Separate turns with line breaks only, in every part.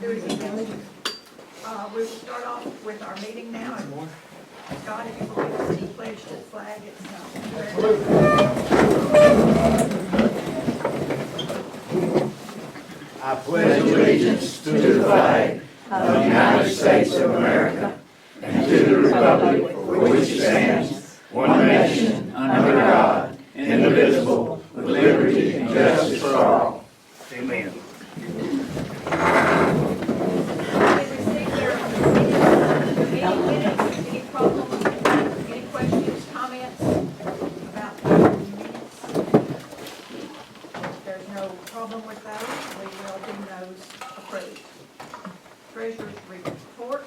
do it again. We will start off with our meeting now. Scott, if you believe us to pledge to the flag, it's
I pledge allegiance to the flag of the United States of America and to the republic for which it stands, one nation, under God, indivisible, with liberty and justice for all. Amen.
Any problems, any questions, comments about the minutes? If there's no problem with those, we will deem those approved. Treasurer's report.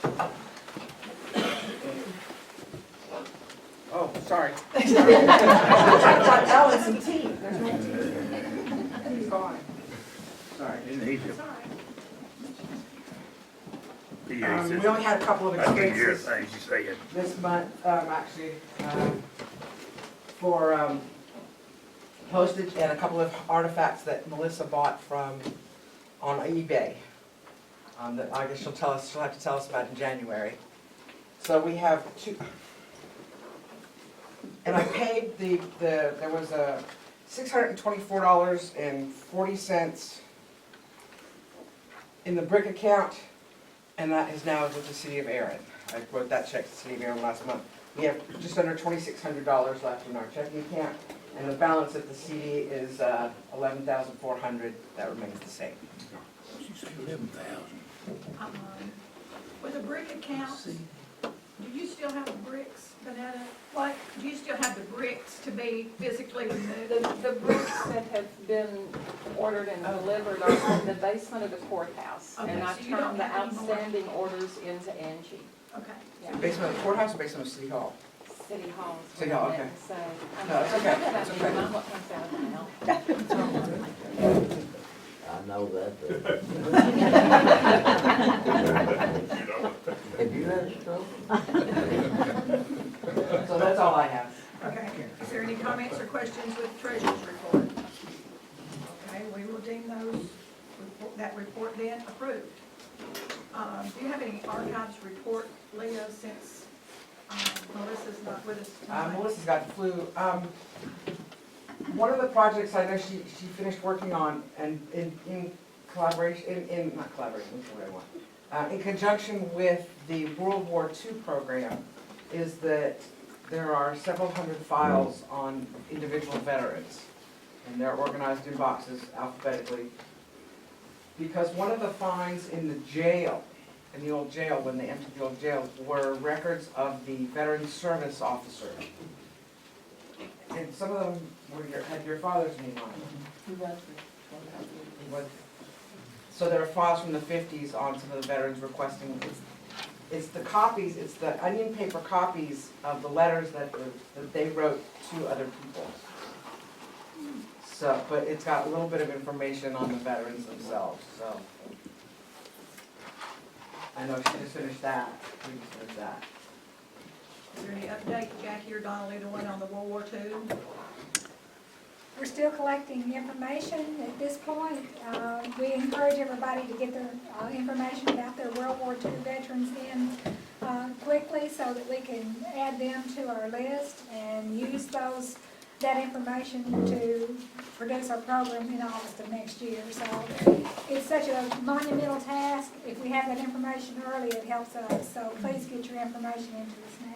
Oh, sorry.
Alan, some tea. There's no tea.
He's gone. Sorry.
It's all right.
We only had a couple of experiences
things you say.
this month, actually, for postage and a couple of artifacts that Melissa bought from, on eBay. That I guess she'll have to tell us about in January. So we have two, and I paid there was a $624.40 in the brick account, and that is now with the city of Erin. I wrote that check to the city of Erin last month. We have just under $2,600 left in our checking account, and the balance at the CD is $11,400. That remains the same.
With a brick account, do you still have the bricks, Vanetta? What, do you still have the bricks to be physically removed?
The bricks that have been ordered and delivered are in the basement of the courthouse.
Okay,
And I
so you don't
turned the
have any more?
outstanding orders into Angie.
Okay.
Yeah.
Basement of the courthouse or basement of City Hall?
City Hall. is
City
what I
Hall,
meant
okay.
to say.
No, it's okay.
I know that
It's
I
okay.
mind what comes out of my mouth.
I know that. Have you had a stroke?
So that's all I have.
Okay, is there any comments or questions with treasurer's report? Okay, we will deem that report then approved. Do you have any archives report, Leah, since Melissa's not with us tonight?
Melissa's got the flu. One of the projects I know she finished working on, and in collaboration, not collaboration, that's the right one, in conjunction with the World War II program, is that there are several hundred files on individual veterans, and they're organized in boxes alphabetically. Because one of the finds in the jail, in the old jail, when they emptied the old jail, were records of the veteran service officer. And some of them had your father's name on them. So there are files from the 50s on some of the veterans requesting, it's the copies, it's the onion paper copies of the letters that they wrote to other people. So, but it's got a little bit of information on the veterans themselves, so. I know she just finished that, we just finished that.
Is there any update, Jackie or Donnelly, the one on the World War II?
We're still collecting information at this point. We encourage everybody to get their information about their World War II veterans in quickly so that we can add them to our list and use that information to produce our program in August of next year. So it's such a monumental task. If we have that information early, it helps us. So please get your information into us now.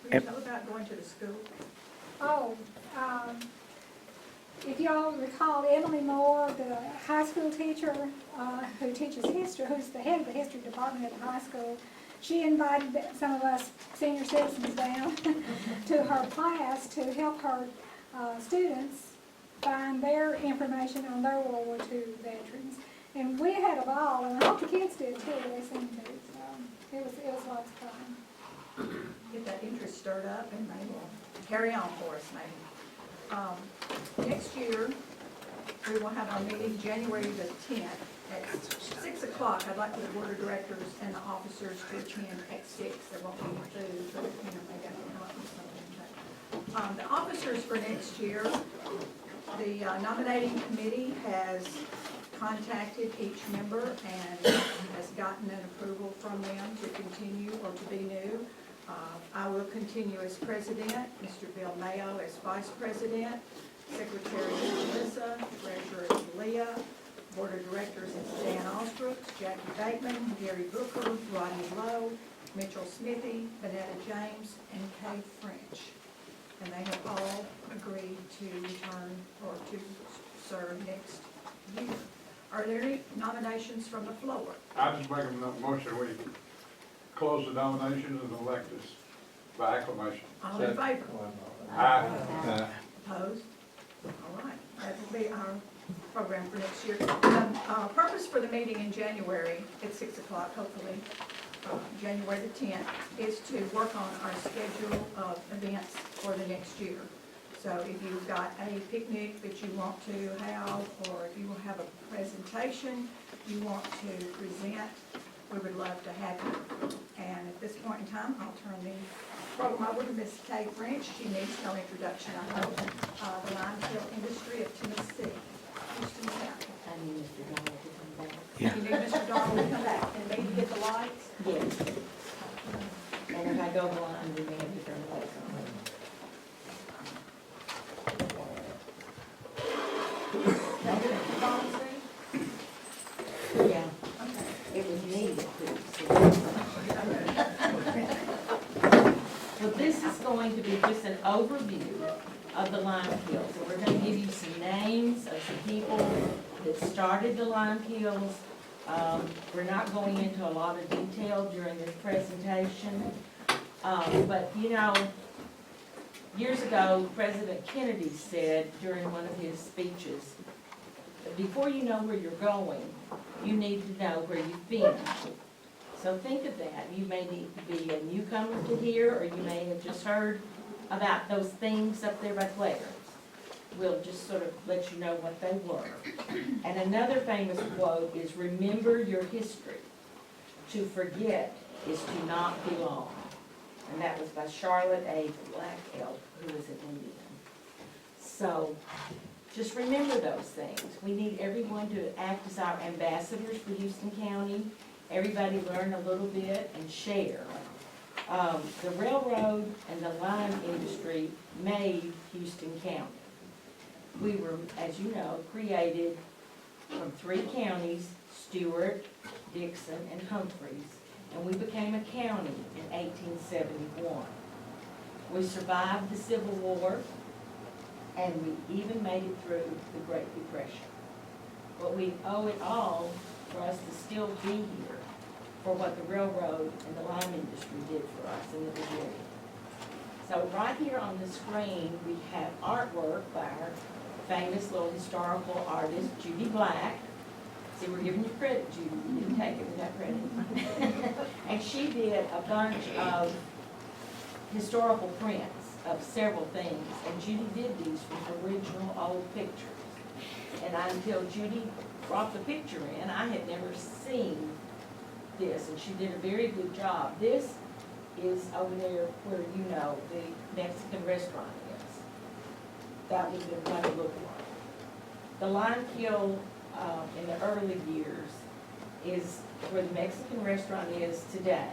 Will you tell about going to the school?
Oh, if y'all recall, Emily Moore, the high school teacher who teaches history, who's the head of the history department at the high school, she invited some of us senior citizens down to her class to help her students find their information on their World War II veterans. And we had a ball, and I hope the kids did too. They seemed to. So it was lots of fun.
Get that interest stirred up and they will carry on for us maybe. Next year, we will have our meeting January the 10th at 6 o'clock. I'd like the board of directors and the officers to attend at 6. There won't be food, but maybe I can come up with something. The officers for next year, the nominating committee has contacted each member and has gotten an approval from them to continue or to be new. I will continue as president, Mr. Bill Mayo as vice president, secretary is Melissa, treasurer is Leah, board of directors is Dan Osbrook, Jackie Bateman, Gary Booker, Rodney Lowe, Mitchell Smithy, Vanetta James, and Kay French. And they have all agreed to return or to serve next year. Are there any nominations from the floor?
I just make a motion, we close the nominations and elect us by acclamation.
All in favor?
Aye.
Opposed? All right, that will be our program for next year. The purpose for the meeting in January at 6 o'clock, hopefully, January the 10th, is to work on our schedule of events for the next year. So if you've got a picnic that you want to have, or if you will have a presentation you want to present, we would love to have you. And at this point in time, I'll turn the program over to Ms. Kay French. She needs no introduction, I hope. The limestone industry of Tennessee, Houston County.
I need Mr. Donald to come back.
You need Mr. Donald to come back and maybe get the lights.
Yes. And if I go blind, we may have to turn the lights on.
That's it, Mr. Donald, see?
Yeah,
Okay.
it was me that Well, this is going to be just an overview of the lime kilns. And we're gonna give you some names of some people that started the lime kilns. We're not going into a lot of detail during this presentation. But you know, years ago, President Kennedy said during one of his speeches, that before you know where you're going, you need to know where you've been. So think of that. You may need to be a newcomer to here, or you may have just heard about those things up there by Clarence. We'll just sort of let you know what they were. And another famous quote is, remember your history. To forget is to not belong. And that was by Charlotte A. Black Elk, who was an Indian. So just remember those things. We need everyone to act as our ambassadors for Houston County. Everybody learn a little bit and share. The railroad and the lime industry made Houston County. We were, as you know, created from 3 counties, Stewart, Dixon, and Humphreys, and we became a county in 1871. We survived the Civil War, and we even made it through the Great Depression. But we owe it all for us to still be here for what the railroad and the lime industry did for us in the beginning. So right here on the screen, we have artwork by our famous little historical artist, Judy Black. See, we're giving you credit, Judy. You didn't take it without credit. And she did a bunch of historical prints of several things, and Judy did these from original old pictures. And until Judy brought the picture in, I had never seen this, and she did a very good job. This is over there where, you know, the Mexican restaurant is. That would have been what it looked like. The lime kiln in the early years is where the Mexican restaurant is today.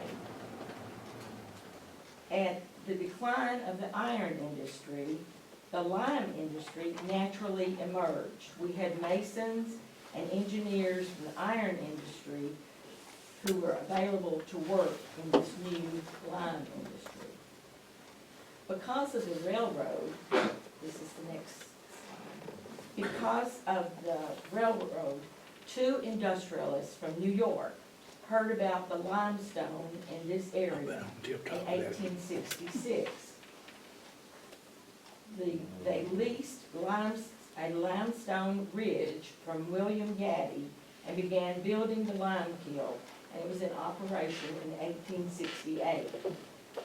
And the decline of the iron industry, the lime industry naturally emerged. We had masons and engineers from the iron industry who were available to work in this new lime industry. Because of the railroad, this is the next slide, because of the railroad, 2 industrialists from New York heard about the limestone in this area in 1866. They leased a limestone ridge from William Gaddy and began building the lime kiln, and it was in operation in 1868.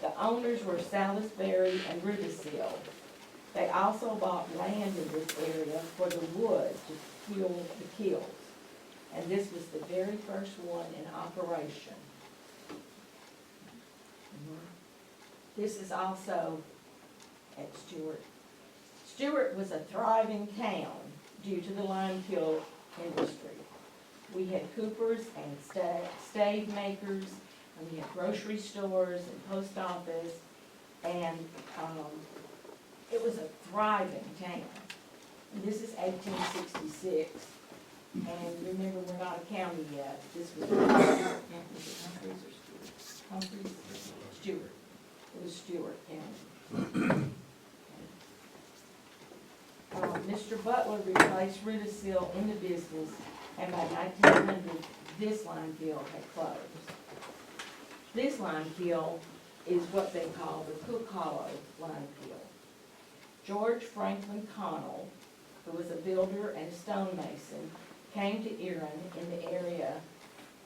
The owners were Salisbury and Rubisil. They also bought land in this area for the wood to fuel the kilns. And this was the very first one in operation. This is also at Stewart. Stewart was a thriving town due to the lime kiln industry. had coopers and stave makers, and we had grocery stores and post office, and, it was a thriving town. And this is 1866, and remember, we're not a county yet. This was, Humphreys? Stewart. It was Stewart County. Mr. Butler replaced Rudisill in the business, and by 1900, this lime kiln had closed. This lime kiln is what they call the Cook Hollow lime kiln. George Franklin Connell, who was a builder and a stonemason, came to Erin in the area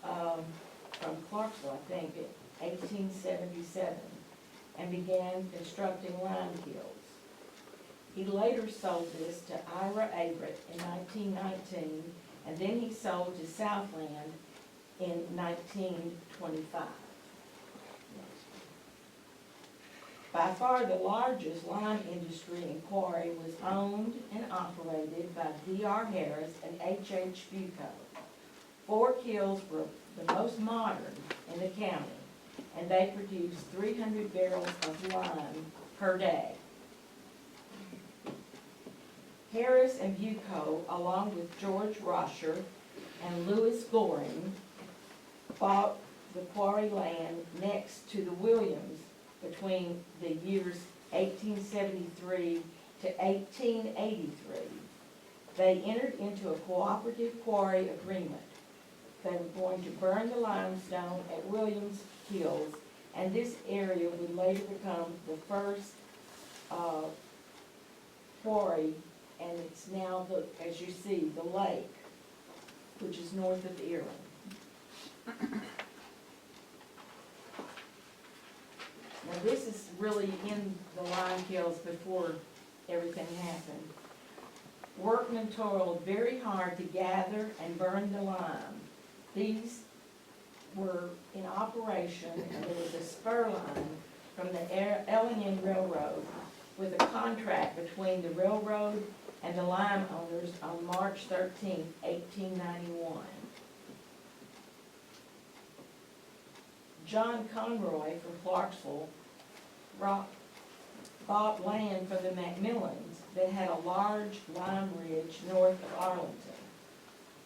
from Clarksville, I think, in 1877, and began constructing lime kilns. He later sold this to Ira Averett in 1919, and then he sold to Southland in 1925. By far the largest lime industry in Quarry was owned and operated by D.R. Harris and H.H. Bucco. 4 kilns were the most modern in the county, and they produced 300 barrels of lime per day. Harris and Bucco, along with George Rosher and Louis Goring, bought the quarry land next to the Williams between the years 1873 to 1883. They entered into a cooperative quarry agreement. They were going to burn the limestone at Williams Kilns, and this area would later become the first quarry, and it's now, as you see, the lake, which is north of Erin. Now, this is really in the lime kilns before everything happened. Workmen toiled very hard to gather and burn the lime. These were in operation, and there was a spur line from the Ellingen Railroad with a contract between the railroad and the lime owners on March 13, 1891. John Conroy from Clarksville bought land from the Macmillans that had a large lime ridge north of Arlington.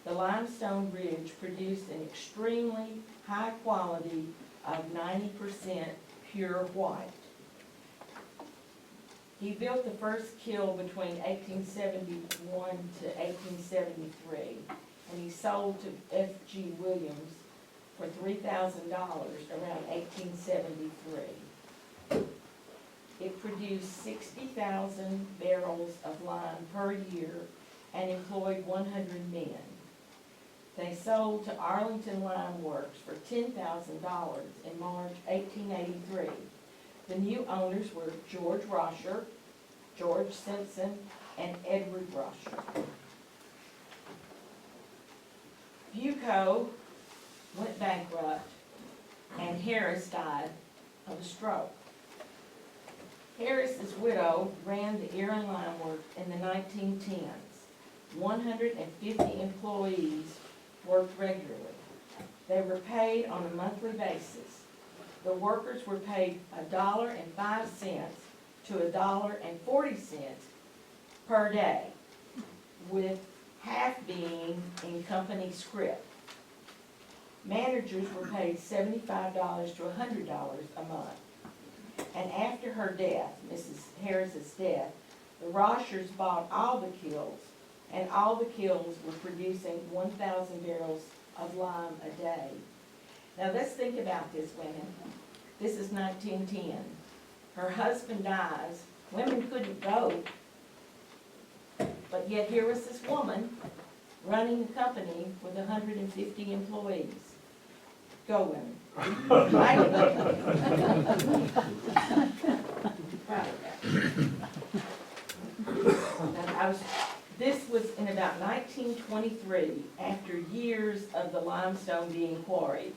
The limestone ridge produced an extremely high quality of 90% pure white. He built the first kiln between 1871 to 1873, and he sold to F.G. Williams for $3,000 around 1873. It produced 60,000 barrels of lime per year and employed 100 men. They sold to Arlington Lime Works for $10,000 in March 1883. The new owners were George Rosher, George Simpson, and Edward Rosher. Bucco went bankrupt, and Harris died of a stroke. Harris's widow ran the Erin Lime Works in the 1910s. 150 employees worked regularly. They were paid on a monthly basis. The workers were paid $1.05 to $1.40 per day, with half being in company scrip. Managers were paid $75 to $100 a month. And after her death, Mrs. Harris's death, the Roshers bought all the kilns, and all the kilns were producing 1,000 barrels of lime a day. Now let's think about this, women. This is 1910. Her husband dies. Women couldn't vote, but yet here was this woman running a company with 150 employees. Go women. Right. This was in about 1923, after years of the limestone being quarried.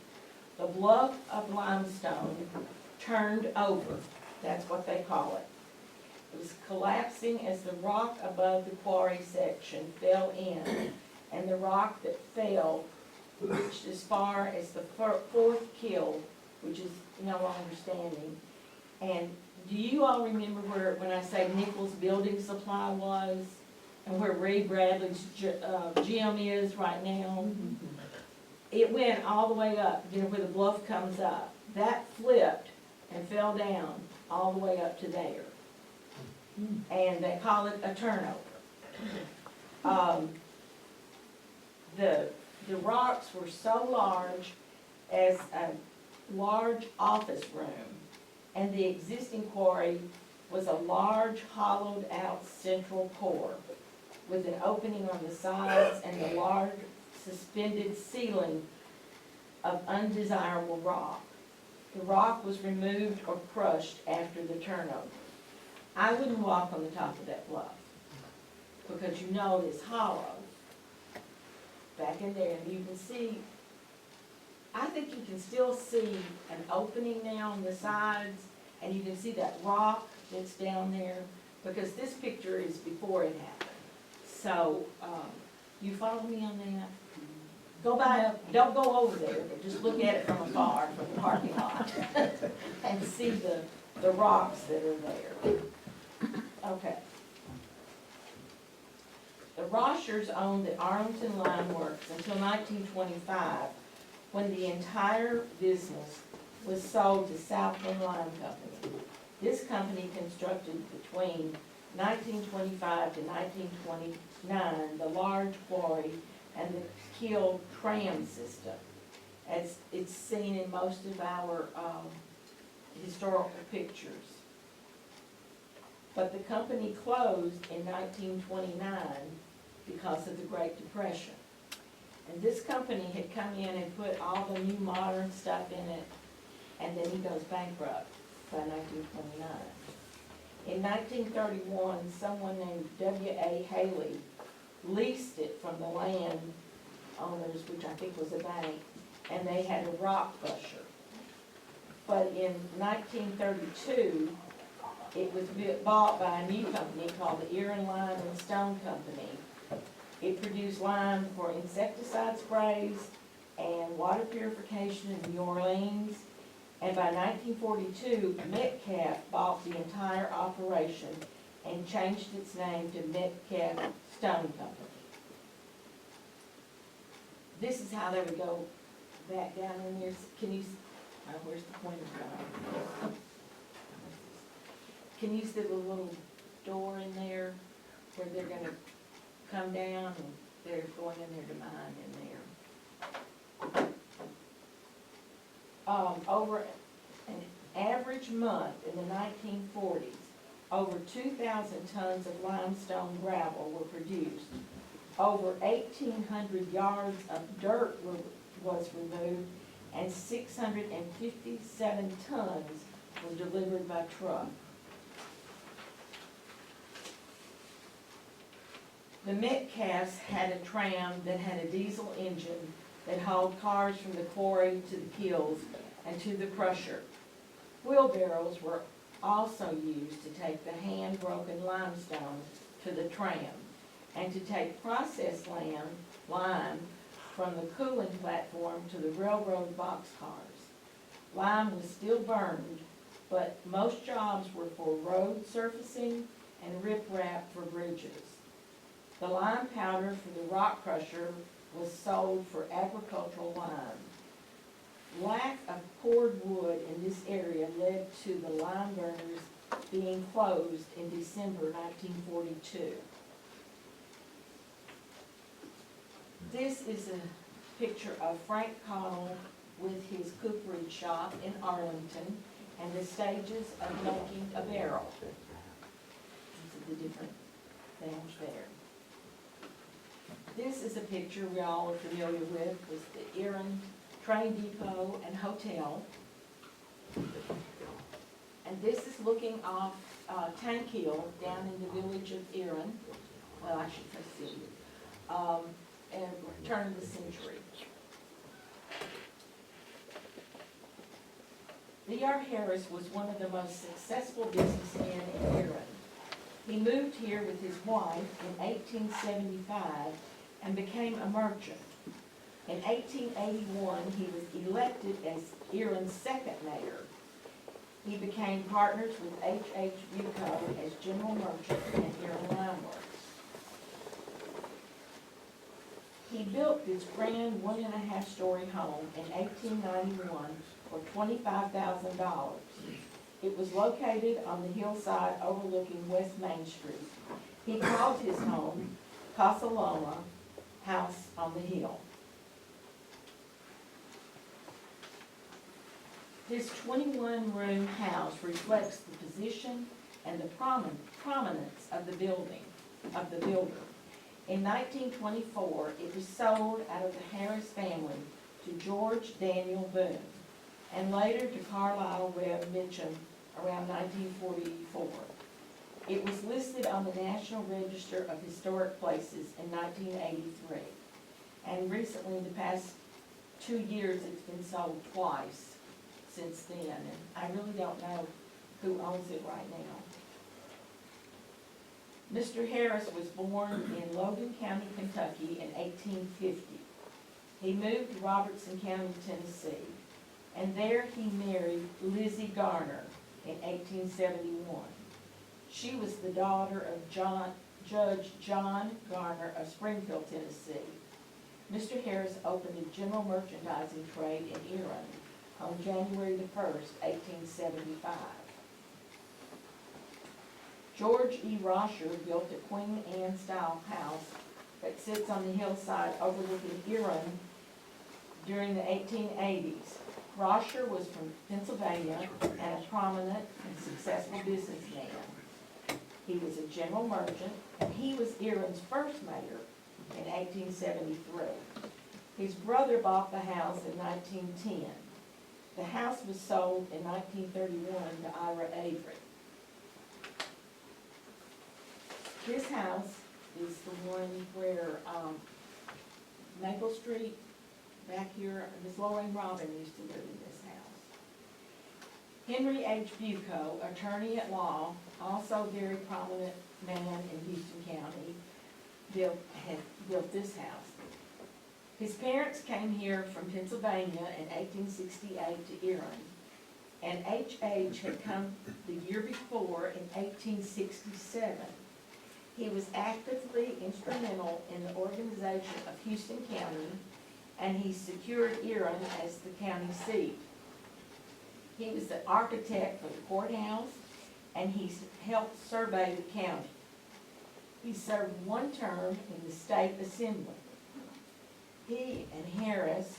The bluff of limestone turned over. That's what they call it. It was collapsing as the rock above the quarry section fell in, and the rock that fell reached as far as the fourth kill, which is no longer standing. And do you all remember where, when I say Nichols Building Supply was, and where Ray Bradley's gym is right now? It went all the way up, you know, where the bluff comes up. That flipped and fell down all the way up to there. And they call it a turnover. The rocks were so large as a large office room, and the existing quarry was a large hollowed out central core with an opening on the sides and a large suspended ceiling of undesirable rock. The rock was removed or crushed after the turnover. I wouldn't walk on the top of that bluff, because you know it's hollow back in there, and you can see, I think you can still see an opening now on the sides, and you can see that rock that's down there, because this picture is before it happened. So, you follow me on that? Go by, don't go over there, but just look at it from afar, from the parking lot, and see the rocks that are there. Okay. The Roshers owned the Arlington Lime Works until 1925, when the entire business was sold to Southland Lime Company. This company constructed between 1925 to 1929 the large quarry and the Kill tram system, as it's seen in most of our historical pictures. But the company closed in 1929 because of the Great Depression. And this company had come in and put all the new modern stuff in it, and then he goes bankrupt by 1929. In 1931, someone named W.A. Haley leased it from the land owners, which I think was a bank, and they had a rock crusher. But in 1932, it was bought by a new company called the Erin Lime and Stone Company. It produced lime for insecticide sprays and water purification in New Orleans. And by 1942, Metcalf bought the entire operation and changed its name to Metcalf Stone Company. This is how they would go back down in there. Can you, where's the pointer going? Can you see the little door in there where they're gonna come down and they're going in there to mine in there? Over an average month in the 1940s, over 2,000 tons of limestone gravel were produced. Over 1,800 yards of dirt was removed, and 657 tons were delivered by truck. The Metcalfs had a tram that had a diesel engine that hauled cars from the quarry to the kilns and to the crusher. Wheelbarrows were also used to take the hand-broken limestone to the tram and to take processed lime from the cooling platform to the railroad boxcars. Lime was still burned, but most jobs were for road surfacing and riprap for bridges. The lime powder from the rock crusher was sold for agricultural lime. Lack of poured wood in this area led to the lime burners being closed in December 1942. This is a picture of Frank Connell with his cooperage shop in Arlington and the stages of making a barrel. These are the different things there. This is a picture we all are familiar with the Erin train depot and hotel. And this is looking off Tank Hill down in the village of Erin, well, I should say city, and turn of the century. D.R. Harris was one of the most successful businessmen in Erin. He moved here with his wife in 1875 and became a merchant. In 1881, he was elected as Erin's second mayor. He became partners with H. Bucco as general merchant at Erin Lime Works. He built this grand 1.5-story home in 1891 for $25,000. It was located on the hillside overlooking West Main Street. He called his home Casa Loma, House on the Hill. This 21-room house reflects the position and the prominence of the builder. In 1924, it was sold out of the Harris family to George Daniel Boone, and later to Carlisle Webb Mitchum around 1944. It was listed on the National Register of Historic Places in 1983, and recently, in the past 2 years, it's been sold twice since then, and I really don't know who owns it right now. Mr. Harris was born in Logan County, Kentucky in 1850. He moved to Robertson County, Tennessee, and there he married Lizzie Garner in 1871. She was the daughter of Judge John Garner of Springfield, Tennessee. Mr. Harris opened a general merchandising trade in Erin on January the 1st, 1875. George E. Rosher built a Queen Anne style house that sits on the hillside overlooking Erin during the 1880s. Rosher was from Pennsylvania and a prominent and successful businessman. He was a general merchant, and he was Erin's first mayor in 1873. His brother bought the house in 1910. The house was sold in 1931 to Ira Avery. This house is the one where Maple Street, back here, Miss Lorraine Robin used to live in this house. Henry H. Bucco, attorney at law, also a very prominent man in Houston County, had built this house. His parents came here from Pennsylvania in 1868 to Erin, and H.H. had come the year before in 1867. He was actively instrumental in the organization of Houston County, and he secured Erin as the county seat. He was the architect for the courthouse, and he helped survey the county. He served one term in the state assembly. He and Harris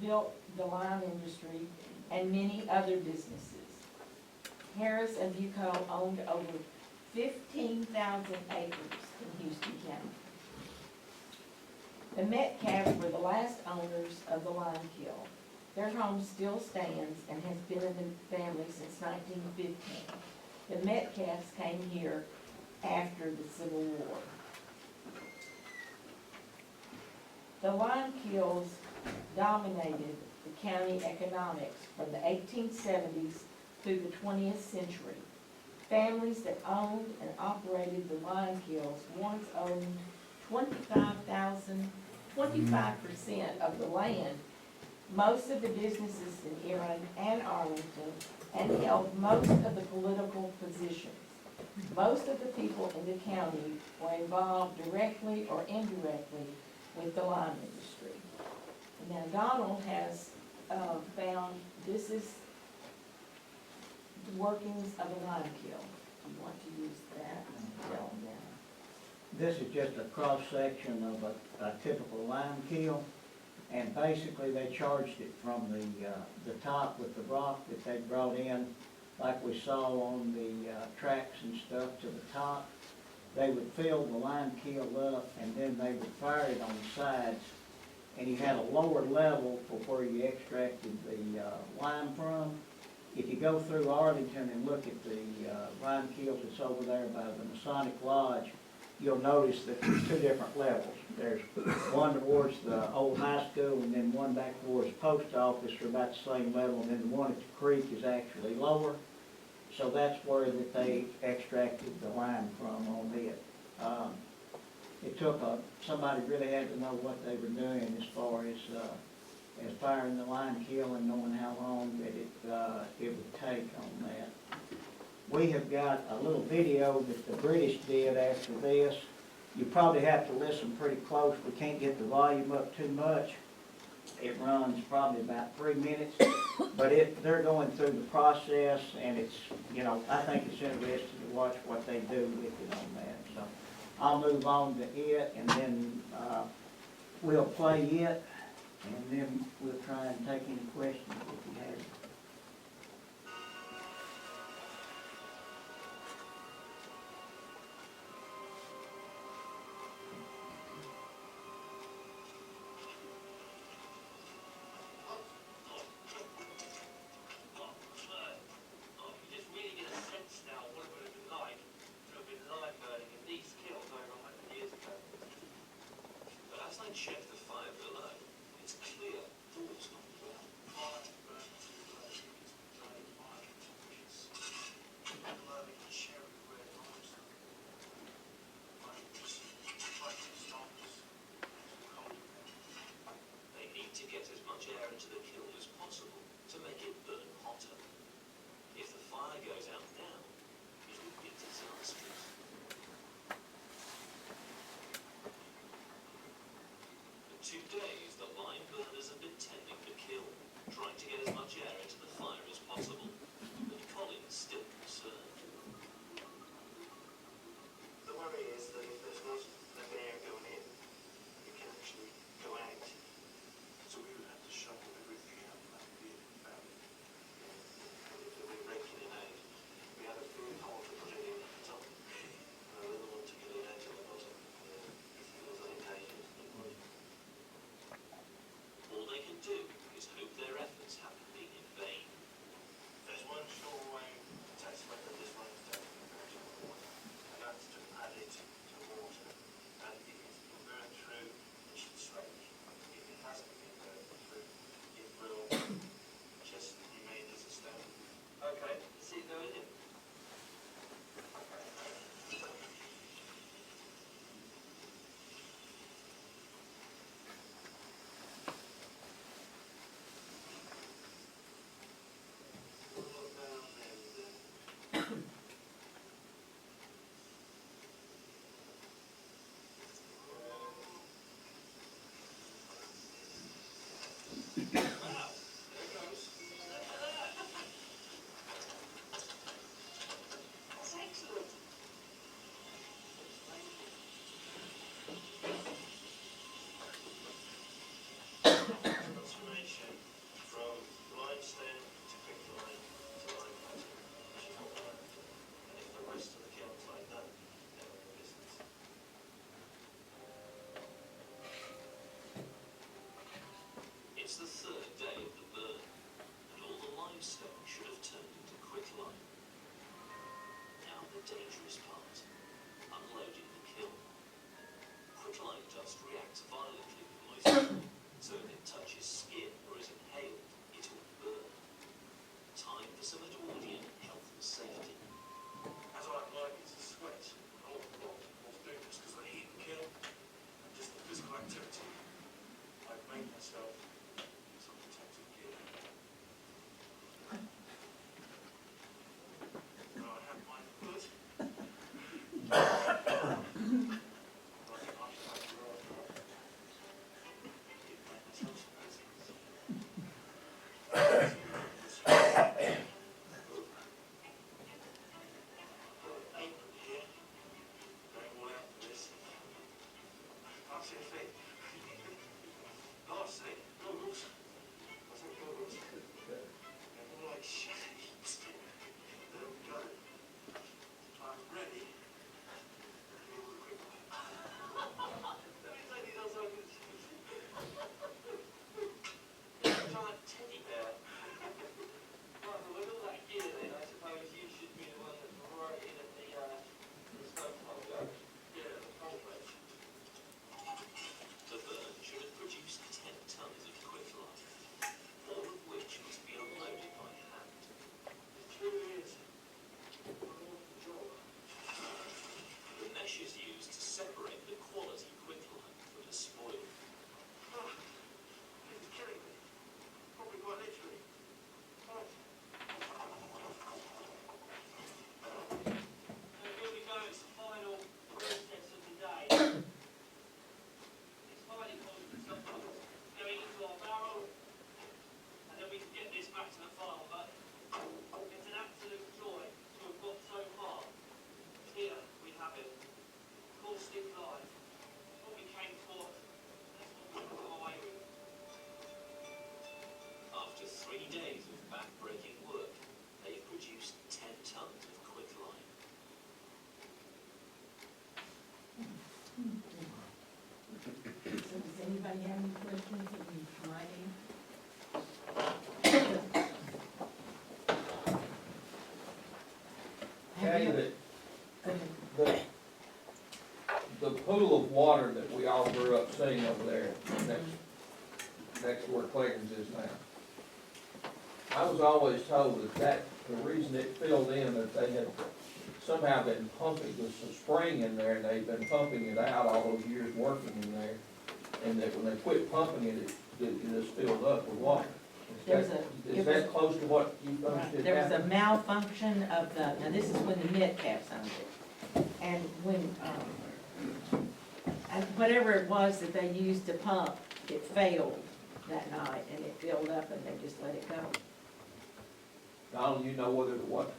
built the lime industry and many other businesses. Harris and Bucco owned over 15,000 acres in Houston County. The Metcalfs were the last owners of the lime kiln. Their home still stands and has been in the family since 1915. The Metcalfs came here after the Civil War. The lime kilns dominated the county economics from the 1870s through the 20th century. Families that owned and operated the lime kilns once owned 25% of the land, most of the businesses in Erin and Arlington, and held most of the political positions. Most of the people in the county were involved directly or indirectly with the lime industry. Now Donald has found, this is the workings of a lime kiln. You want to use that and tell them that.
This is just a cross-section of a typical lime kiln, and basically they charged it from the top with the rock that they brought in, like we saw on the tracks and stuff, to the top. They would fill the lime kiln up, and then they would fire it on the sides, and you had a lower level for where you extracted the lime from. If you go through Arlington and look at the lime kilns that's over there by the Masonic Lodge, you'll notice that there's two different levels. There's one towards the old high school, and then one back towards the post office are about the same level, and then the one at the creek is actually lower. So that's where that they extracted the lime from on it. it took somebody really had to know what they were doing as far as firing the lime kiln and knowing how long that it would take on that. We have got a little video that the British did after this. You probably have to listen pretty close. We can't get the volume up too much. It runs probably about 3 minutes, but they're going through the process, and it's, I think it's interesting to watch what they do with it on that. So I'll move on to it, and then we'll play it, and then we'll try and take any questions if you have.
Check the fire below. It's clear all's not well. They need to get as much air into the kiln as possible to make it burn hotter. If the fire goes out now, it will be disastrous. For 2 days, the lime burners have been tending the kiln, trying to get as much air into the fire as possible. But Colin's still concerned.
The worry is that if there's not enough air going in, it can actually go out. So we would have to shovel everything out like we did in Valley. If we're breaking it out, we have a big hole to put it in at the top, and a little one to get it out to the bottom. If it was occasions, it would.
All they can do is hope their efforts haven't been in vain.
There's one sure way to test whether this limestone can burn to water, and that's to add it to water. And if it's been burned through, it should smoke. If it hasn't been burned through, it will just remain as a stone.
Okay, let's see if there is it.
We'll look down and
Wow, there it goes.
that's excellent.
Transformation from limestone to quicklime to lime cutting, which is not bad. And if the rest of the kiln's like that, then we're in business. It's the 3rd day of the burn, and all the limestone should have turned into quicklime. Now the dangerous part, unloading the kiln. Quicklime dust reacts violently with moisture, so if it touches skin or is inhaled, it will burn. Time for some Edwardian health and safety.
As I like it to sweat, I want to do this because the heat and kill and just the physical activity. I've made myself some protective gear. Now I have my hood.
Anybody have any questions that you might have?
Okay,
Go ahead.
the pool of water that we all grew up seeing over there, next to where Clegans is now. I was always told that the reason it filled in, that they had somehow been pumping, there's some spring in there, and they've been pumping it out all those years working in there. And that when they quit pumping it, it just filled up with water. Is that close to what you understood?
There was a malfunction of the, now this is when the Metcalfs owned it. And when, and whatever it was that they used to pump, it failed that night and it filled up and they just let it go.
Donald, you know whether, what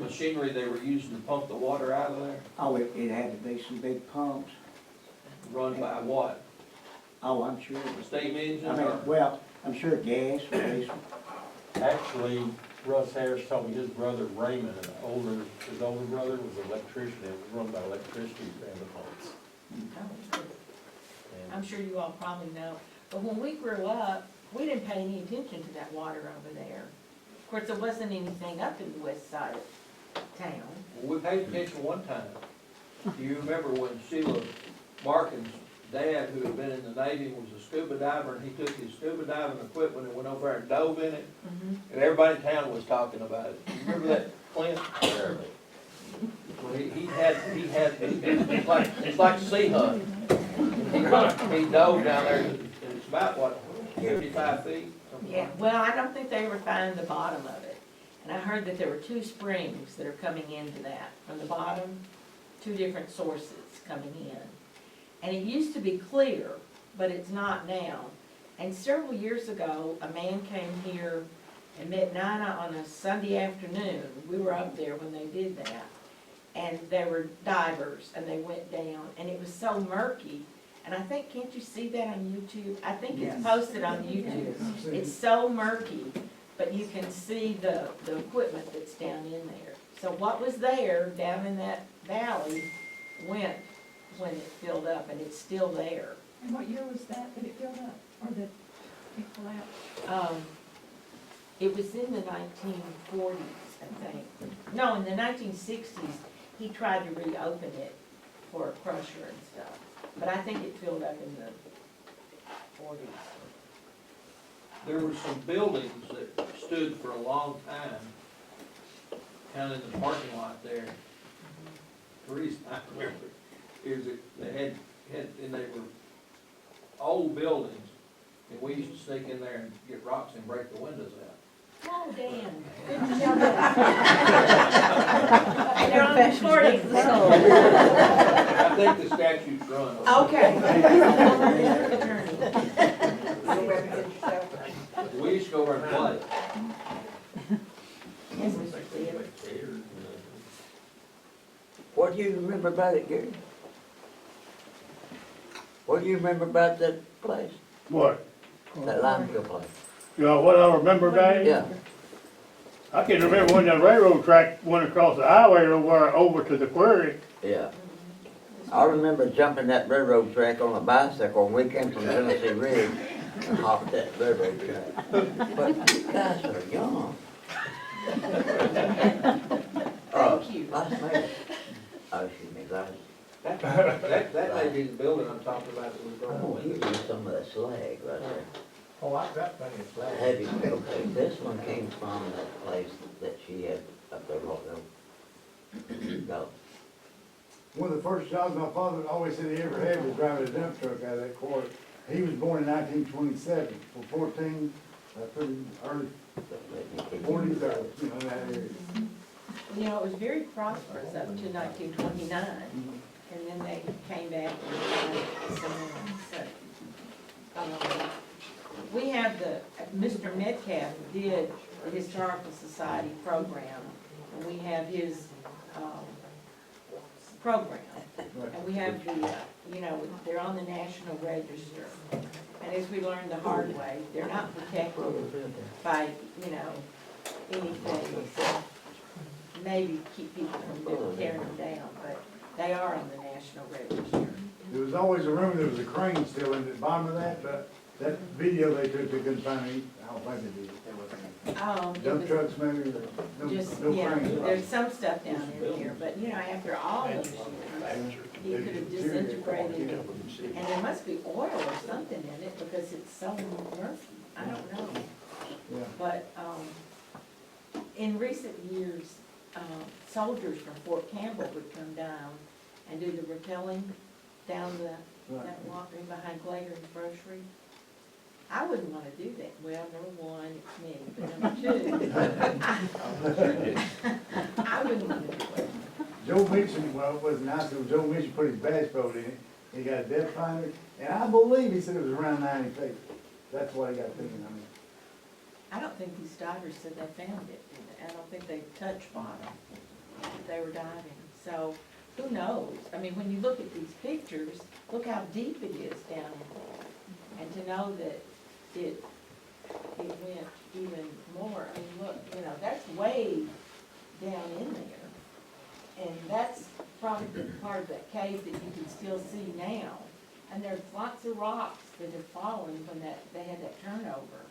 machinery they were using to pump the water out of there?
Oh, it had to be some big pumps.
Run by what?
Oh, I'm sure.
Steam engine
I mean,
or?
well, I'm sure gas, diesel.
Actually, Russ Harris told me his brother Raymond, his older brother was an electrician, it was run by electricity, ran the pumps.
I'm sure you all probably know, but when we grew up, we didn't pay any attention to that water over there. Of course, there wasn't anything up in the west side of town.
Well, we paid attention one time. Do you remember when Sheila Markin's dad, who had been in the Navy, was a scuba diver, and he took his scuba diving equipment and went over there and dove in it? And everybody in town was talking about it. You remember that, Clint? Well, he had, it's like sea hunt. He dove down there, and it's about, what, 55 feet?
Yeah, well, I don't think they ever found the bottom of it. And I heard that there were 2 springs that are coming into that from the bottom, 2 different sources coming in. And it used to be clear, but it's not now. And several years ago, a man came here and met Nina on a Sunday afternoon. We were up there when they did that. And they were divers, and they went down, and it was so murky. And I think, can't you see that on YouTube? I think it's posted on YouTube. It's so murky, but you can see the equipment that's down in there. So what was there down in that valley went when it filled up, and it's still there.
And what year was that it filled up, or that it collapsed?
It was in the 1940s, I think. No, in the 1960s, he tried to reopen it for a crusher and stuff. But I think it filled up in the 40s.
There were some buildings that stood for a long time, kind of in the parking lot there. The reason I remember is that they and they were old buildings, and we used to sneak in there and get rocks and break the windows out.
Oh, Dan. And you're on recording.
I think the statute's run.
Okay.
We used to go over and play.
Yes, Mr. Cleo.
What do you remember about it, Gary? What do you remember about that place,
What?
that limestone place?
You know, what I remember about it?
Yeah,
I can remember when the railroad track went across the highway over to the quarry.
yeah. I remember jumping that railroad track on a bicycle when we came from Tennessee Ridge and hopped that railroad track. But you guys are young.
Thank you.
Last May. Oh, excuse me, last.
That may be the building I'm talking about that was
Oh,
going
here's some of the slag right there.
Oh, I got plenty of flags.
Heavy, okay, this one came from that place that she had up there, Go.
One of the first jobs my father always said he ever had was driving a dump truck out of that quarry. He was born in 1927, for 14, pretty early 40s, or, you know, that area.
You know, it was very prosperous up to 1929, and then they came back and some more. We have Mr. Metcalf did the Historical Society program, and we have his program. And we have you know, they're on the National Register. And as we learned the hard way, they're not protected by, you know, anything. So maybe keep people from tearing them down, but they are on the National Register.
There was always a room, there was a crane still in the bottom of that, but that video they took, they couldn't find any, I don't think they did.
It
Dump
was
trucks maybe, or
just,
no
yeah,
cranes.
there's some stuff down in here, but you know, after all of this year, he could have disintegrated it. And there must be oil or something in it because it's so murky. I don't know.
Yeah.
But, in recent years, soldiers from Fort Campbell would come down and do the rappelling down that walkway behind Glager's Grocery. I wouldn't wanna do that. Well, number one, it's me, but number two, I wouldn't wanna do it.
Joe Mitchell, well, it wasn't nice, but Joe Mitchell put his bass boat in it, he got a depth finder, and I believe he said it was around 90 feet. That's what he got thinking, I mean.
I don't think these divers said they found it. I don't think they touched bottom. They were diving. So who knows? I mean, when you look at these pictures, look how deep it is down in there. And to know that it went even more. I mean, look, you know, that's way down in there. And that's probably the part of that cave that you can still see now. And there's lots of rocks that have fallen when they had that turnover.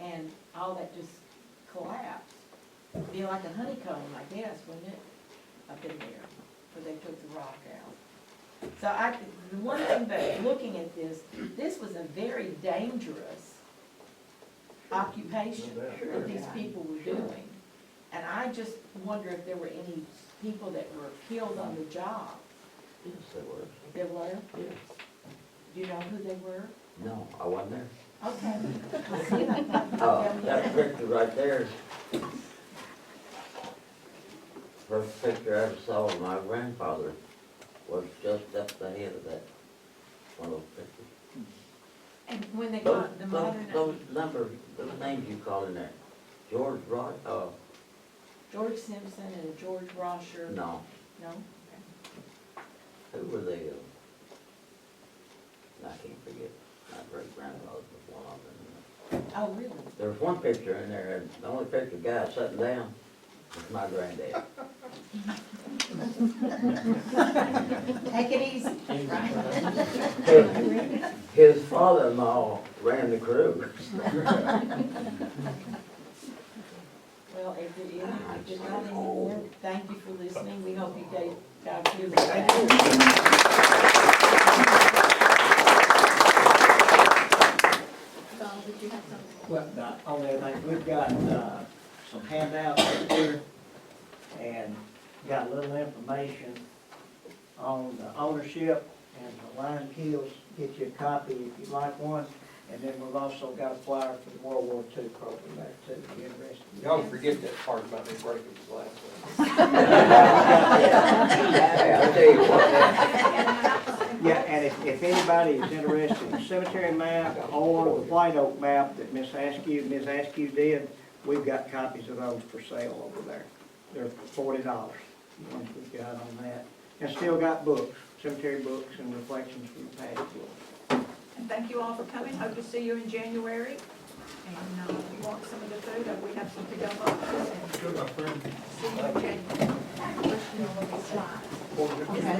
And all that just collapsed. It'd be like a honeycomb, I guess, wouldn't it? Up in there, where they took the rock out. So the one thing that, looking at this was a very dangerous occupation that these people were doing. And I just wonder if there were any people that were killed on the job.
Yes, they were.
There were?
Yes.
Do you know who they were?
No, I wasn't there.
Okay.
That picture right there, first picture I ever saw of my grandfather was just up the head of that, one of those pictures.
And when they got the modern,
Those names you call in there, George Rod,
George Simpson and George Rosher.
no,
No?
who were they? I can't forget, my great grandfather was one of them.
Oh, really?
There was one picture in there, and the only picture of the guy sitting down was my granddad.
Take it easy, right?
His father-in-law ran the crew.
Well, if there's not any more, thank you for listening. We hope you gave God good.
Did you have something?
Well, not only anything, we've got, some handouts here and got a little information on the ownership and the line kills. Get you a copy if you'd like one. And then we've also got a flyer for the World War II program there too, if you're interested.
Y'all forget that part about me breaking the glass.
Hey, I'll tell you what,
Yeah, and if anybody is interested in the cemetery map or the White Oak map that Ms. Askew did, we've got copies of those for sale over there. They're $40, the ones we've got on that. And still got books, cemetery books and reflections from the past.
And thank you all for coming. Hope to see you in January. And if you want some of the food, we have some to go boxes.
Good, my friend.
See you in January. First, you know, we'll be slides. Okay.